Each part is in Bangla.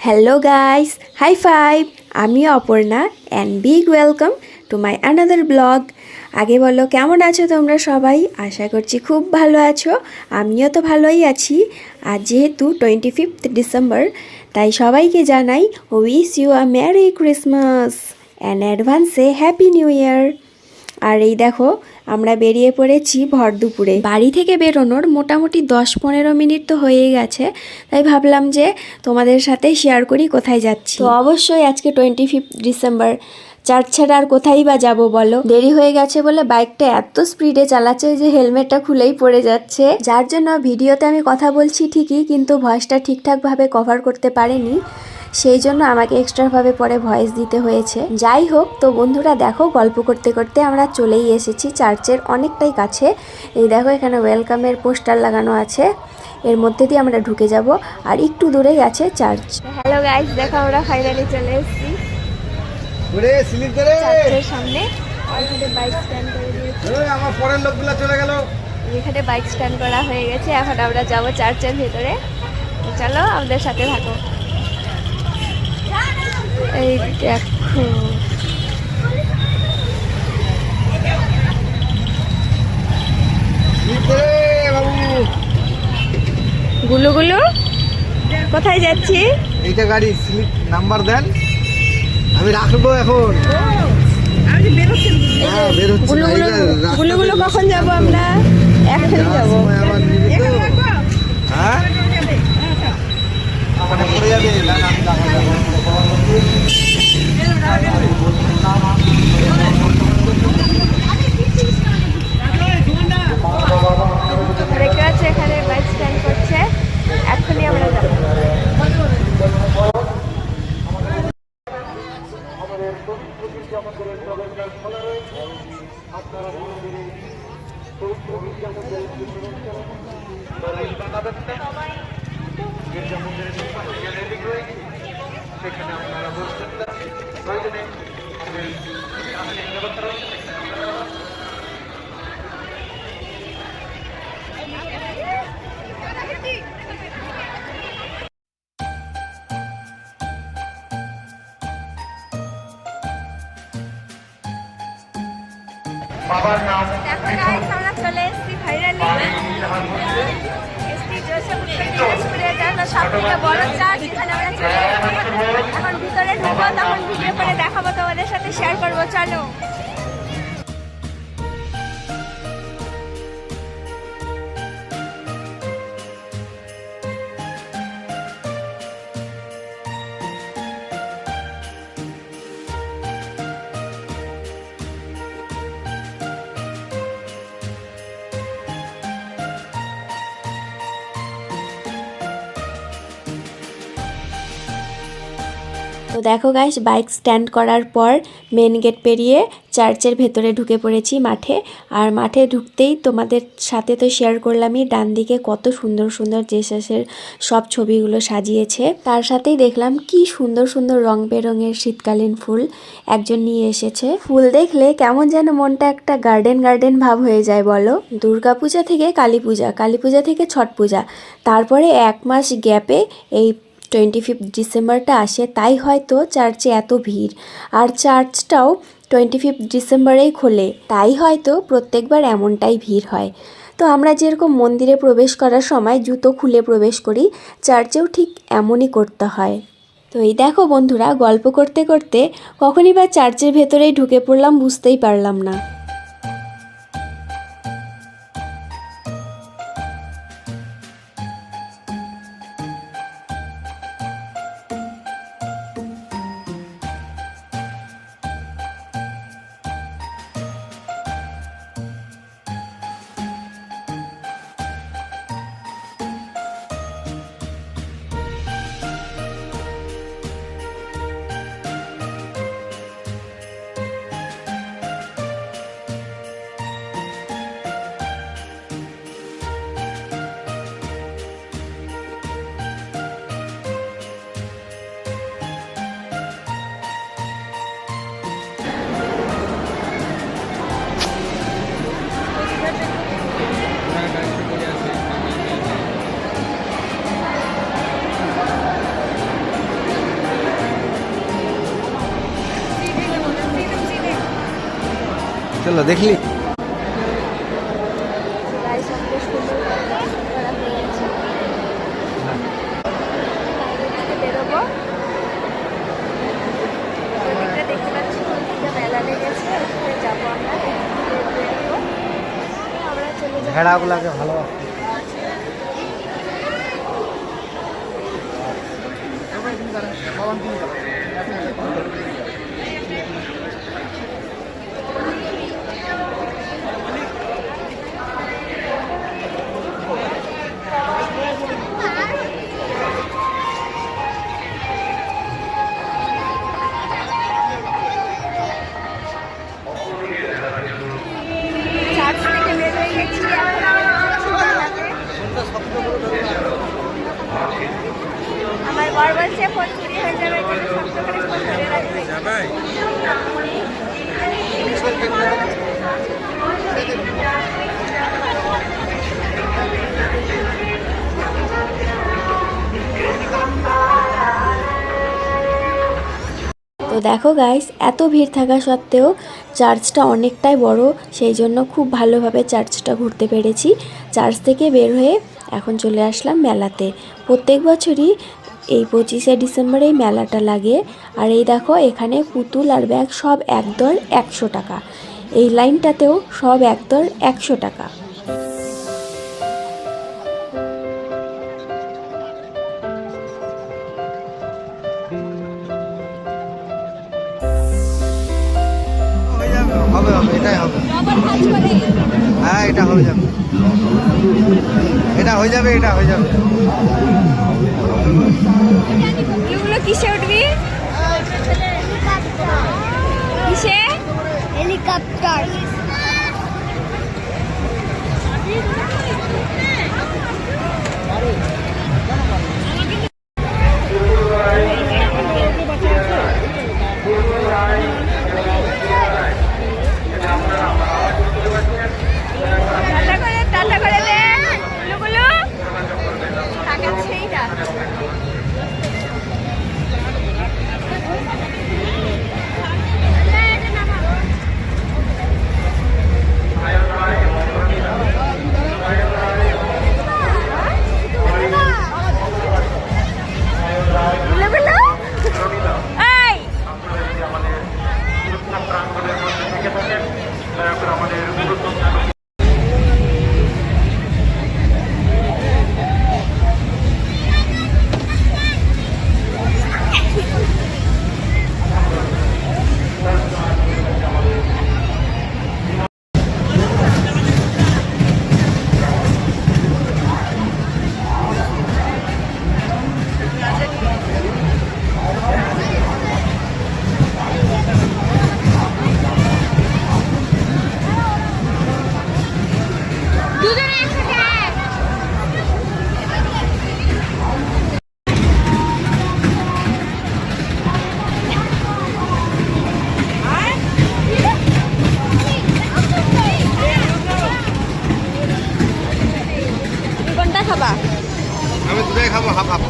Hello guys, hi five. আমি Aparna and big welcome to my another blog. আগে বলো, কেমন আছো তোমরা সবাই? আশা করছি খুব ভালো আছো। আমিও তো ভালোই আছি। আর যেহেতু 25th ডিসেম্বর, তাই সবাইকে জানাই wish you a merry Christmas and অ্যাডভান্সে হ্যাপি নিউ ইয়ার। আর এই দেখো, আমরা বেরিয়ে পড়েছি ভর দুপুরে। বাড়ি থেকে বেরোনোর মোটামুটি 10-15 মিনিট তো হয়েই গেছে, তাই ভাবলাম যে তোমাদের সাথে শেয়ার করি কোথায় যাচ্ছি। তো অবশ্যই আজকে 25th ডিসেম্বর, চার্চ ছাড়া আর কোথায় বা যাবো বলো। দেরি হয়ে গেছে বলে বাইকটা এত স্পিডে চালাচ্ছে যে হেলমেটটা খুলেই পড়ে যাচ্ছে, যার জন্য ভিডিওতে আমি কথা বলছি ঠিকই, কিন্তু ভয়েসটা ঠিকঠাকভাবে কভার করতে পারিনি। সেই জন্য আমাকে এক্সট্রাভাবে পরে ভয়েস দিতে হয়েছে। যাই হোক, তো বন্ধুরা দেখো, গল্প করতে করতে আমরা চলেই এসেছি চার্চের অনেকটাই কাছে। এই দেখো, এখানে ওয়েলকামের পোস্টার লাগানো আছে, এর মধ্যে দিয়ে আমরা ঢুকে যাব। আর একটু দূরেই আছে চার্চ। হ্যালো গাইস, দেখো আমরা ফাইনালি চলে এসেছি চার্চের সামনে। এখানে বাইক স্ট্যান্ড করে দিয়েছে, আমার পরের লোকগুলো চলে গেল। এখানে বাইক স্ট্যান্ড করা হয়ে গেছে, এখন আমরা যাব চার্চের ভেতরে। চলো আমাদের সাথে থাকো। এই দেখো, গুলু গুলু কোথায় যাচ্ছি? এইটা গাড়ি স্লিপ নাম্বার দেন, আমি রাখবো এখন। গুলু গুলু কখন যাবো আমরা? এখনই যাবো। হ্যাঁ, ওখানে পড়ে যাবে। দেখতে পাচ্ছি এখানে বাইক স্ট্যান্ড করছে, এখনই আমরা যাবো। সেখানে আপনারা বসছেন না, প্রয়োজনে বাবার নাম। দেখো গাইস, আমরা চলে এসেছি ফাইনালি এসপি জোসেফ দিনাজপুরের জন্য সবথেকে বড় চার্চ। এখানে আমরা চলে এসেছি, এখন ভিতরে ঢুকবো, তখন ভিডিও করে দেখাবো, তোমাদের সাথে শেয়ার করবো। চলো। তো দেখো গাইস, বাইক স্ট্যান্ড করার পর মেন গেট পেরিয়ে চার্চের ভেতরে ঢুকে পড়েছি মাঠে। আর মাঠে ঢুকতেই তোমাদের সাথে তো শেয়ার করলামই, ডান দিকে কত সুন্দর সুন্দর জেসাসের সব ছবিগুলো সাজিয়েছে। তার সাথেই দেখলাম কি সুন্দর সুন্দর রং বেরঙের শীতকালীন ফুল একজন নিয়ে এসেছে। ফুল দেখলে কেমন যেন মনটা একটা গার্ডেন গার্ডেন ভাব হয়ে যায় বলো। দুর্গাপূজা থেকে কালী পূজা, কালী পূজা থেকে ছট পূজা, তারপরে 1 মাস গ্যাপে এই 25th ডিসেম্বরটা আসে, তাই হয়তো চার্চে এত ভিড়। আর চার্চটাও 25th ডিসেম্বরেই খোলে, তাই হয়তো প্রত্যেকবার এমনটাই ভিড় হয়। তো আমরা যেরকম মন্দিরে প্রবেশ করার সময় জুতো খুলে প্রবেশ করি, চার্চেও ঠিক এমনই করতে হয়। তো এই দেখো বন্ধুরা, গল্প করতে করতে কখনই বা চার্চের ভেতরেই ঢুকে পড়লাম, বুঝতেই পারলাম না। চলো দেখলি গাইস আমাদের সুন্দর করা হয়ে গেছে। বাইরের দিকে বেরোবো। ওদিকটা দেখতে পাচ্ছি ওদিকটা মেলা লেগেছে, ওদিকে যাবো আমরা, বেরোবো। আমরা চলে যাবো। ভেড়াগুলাকে ভালো চার্চ থেকে বের হয়ে গেছি, এখন আমরা যাচ্ছি মেলাতে। আমার বর বলছে ফোন চুরি হয়ে যাবে, এই জন্য শক্ত করে ফোন ধরে রাখবে। তো দেখো গাইস, এত ভিড় থাকা সত্ত্বেও চার্চটা অনেকটাই বড়, সেই জন্য খুব ভালোভাবে চার্চটা ঘুরতে পেরেছি। চার্চ থেকে বের হয়ে এখন চলে আসলাম মেলাতে। প্রত্যেক বছরই এই 25শে ডিসেম্বর এই মেলাটা লাগে। আর এই দেখো এখানে পুতুল আর ব্যাগ সব একদর 100 টাকা। এই লাইনটাতেও সব একদর 100 টাকা। হবে হবে এটাই হবে। হ্যাঁ এটা হয়ে যাবে, এটা হয়ে যাবে, এটা হয়ে যাবে। এগুলো কিসে উঠবি? কিসে? হেলিকপ্টার। টাটা করে দে গুলো তাকাচ্ছেই না। খাবা? আমি দুটাই খাবো, হাফ হাফ।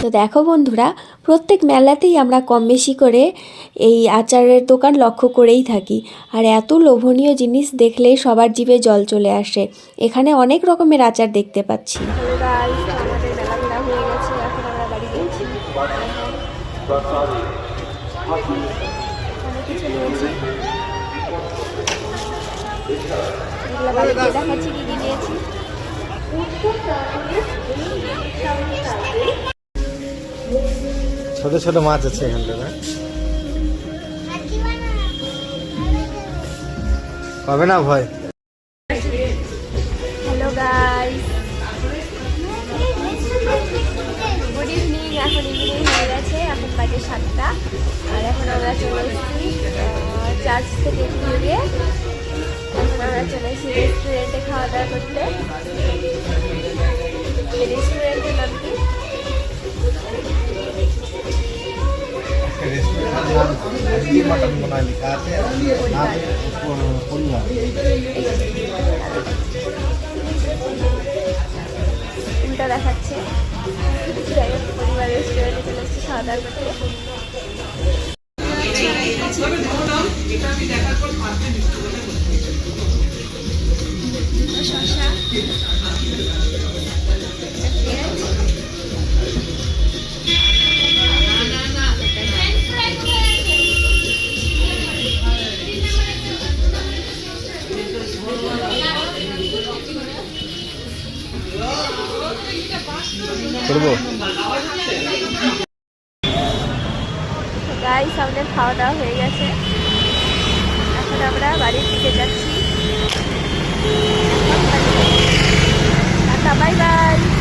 তো দেখো বন্ধুরা, প্রত্যেক মেলাতেই আমরা কম বেশি করে এই আচারের দোকান লক্ষ্য করেই থাকি। আর এত লোভনীয় জিনিস দেখলেই সবার জিভে জল চলে আসে। এখানে অনেক রকমের আচার দেখতে পাচ্ছি। আমাদের মেলা ঘোরা হয়ে গেছে, এখন আমরা বাড়ি যাচ্ছি। অনেক কিছু নিয়েছি, এগুলো বাড়িতে দেখাচ্ছি কি কি নিয়েছি। ছোট ছোট মাছ আছে এখানটা, না পাবে না ভয়। Hello guys, good evening. এখন ইভিনিং হয়ে গেছে, এখন বাজে 7টা। আর এখন আমরা চলে এসেছি চার্চ থেকে ঘুরে। এখন আমরা চলে এসেছি রেস্টুরেন্টে খাওয়া দাওয়া করতে। রেস্টুরেন্টের নাম কি? মটন মনে হয় লেখা আছে আর পরিবার উল্টা দেখাচ্ছে। যাই হোক, পরিবার রেস্টুরেন্টে চলে এসেছি খাওয়া দাওয়া করতে। শসা, করবো গাইস আমাদের খাওয়া দাওয়া হয়ে গেছে। এখন আমরা বাড়ির দিকে যাচ্ছি। Tata, bye bye.